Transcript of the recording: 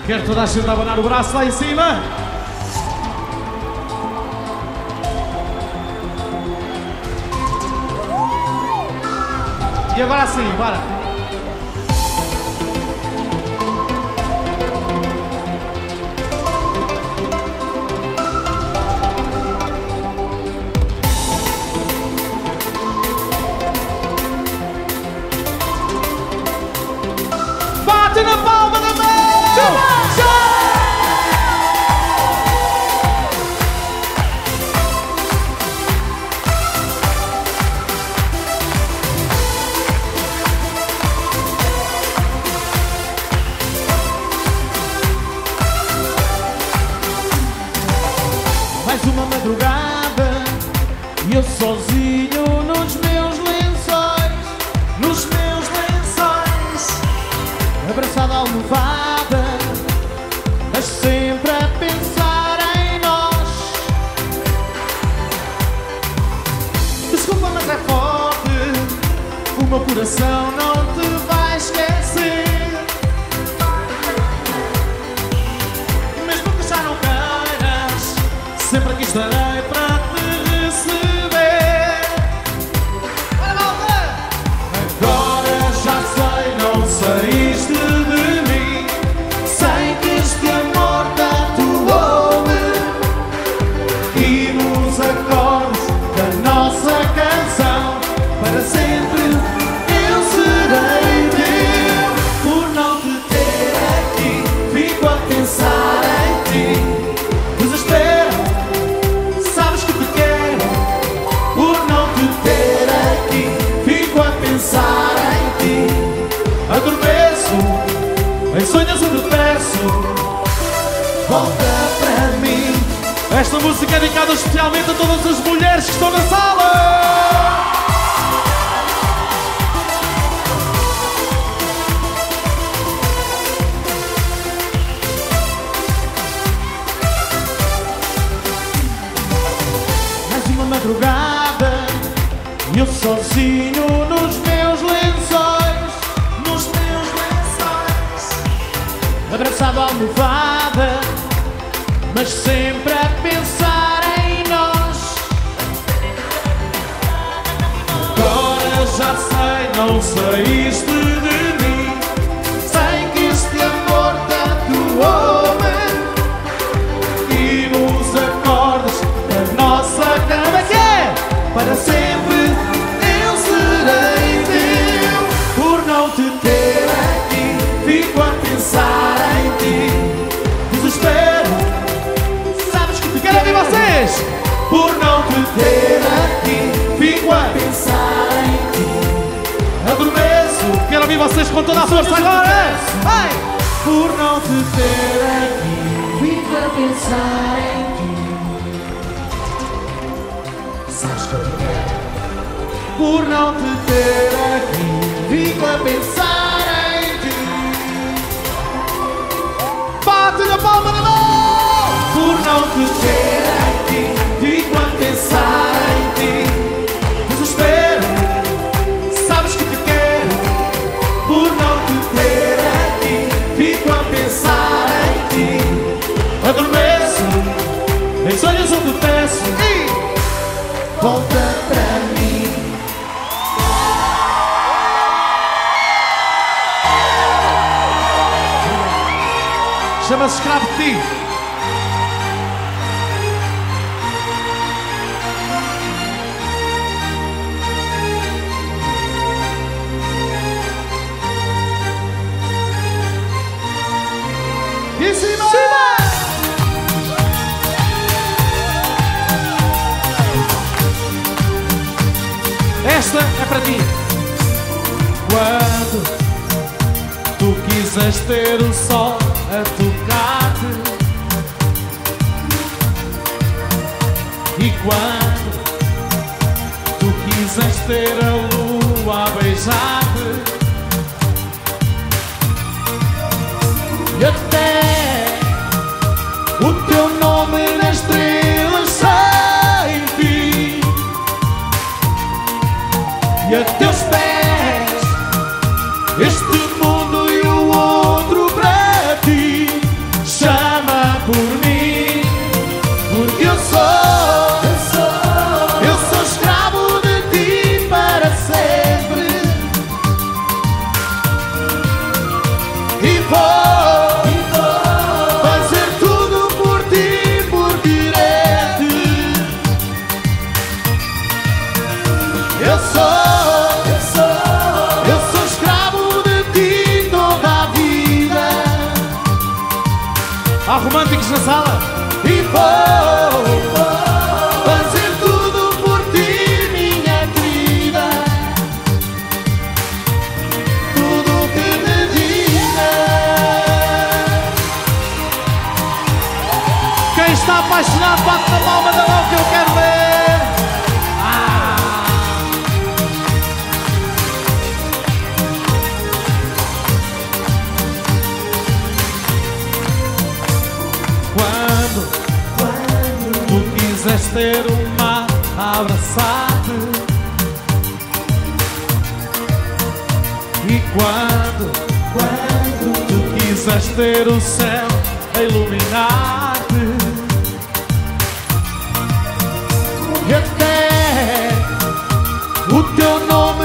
Quero toda a gente abanar o braço lá em cima. E agora sim, bora. Bate na palma da mão! Mais uma madrugada e eu sozinho nos meus lençóis, abraçado à almofada, mas sempre a pensar em nós. Desculpa, mas é forte, o meu coração não te vai esquecer. Mesmo que já não queiras, sempre aqui estarei para te receber. Bora, malta! Agora já sei, não saíste de mim, sei que este amor tatuou-me, e nos acordes da nossa canção para sempre eu serei teu. Por não te ter aqui, fico a pensar em ti, desespero, sabes que te quero. Por não te ter aqui, fico a pensar em ti, adormeço, em sonhos eu te peço, volta para mim. Esta música é dedicada especialmente a todas as mulheres que estão na sala. Mais uma madrugada e eu sozinho nos meus lençóis, abraçado à almofada, mas sempre a pensar em nós. Agora já sei, não saíste de mim, sei que este amor tatuou-me, e nos acordes da nossa cama, como é que é? Para sempre eu serei teu. Por não te ter aqui, fico a pensar em ti, desespero, sabes que te quero ouvir vocês. Por não te ter aqui, fico a pensar em ti, adormeço, quero ouvir vocês com toda a força agora. Vai! Por não te ter aqui, fico a pensar em ti, sabes que eu te quero. Por não te ter aqui, fico a pensar em ti. Bate na palma da mão! Por não te ter aqui, fico a pensar em ti, desespero, sabes que te quero. Por não te ter aqui, fico a pensar em ti, adormeço, em sonhos eu te peço, e volta para mim. Chama-se Escravo de Ti. Em cima! Esta é para ti. Quando tu quiseres ter o sol a tocar-te, e quando tu quiseres ter a lua a beijar-te, e até o teu nome nas estrelas sem fim, e a teus pés este mundo e o outro para ti. românticos na sala. E vou fazer tudo por ti, minha querida. Tudo o que me digas. Quem está apaixonado bate na palma da mão que eu quero ver. Quando tu quiseres ter uma abraçar-te, e quando tu quiseres ter o céu a iluminar-te, e até o teu nome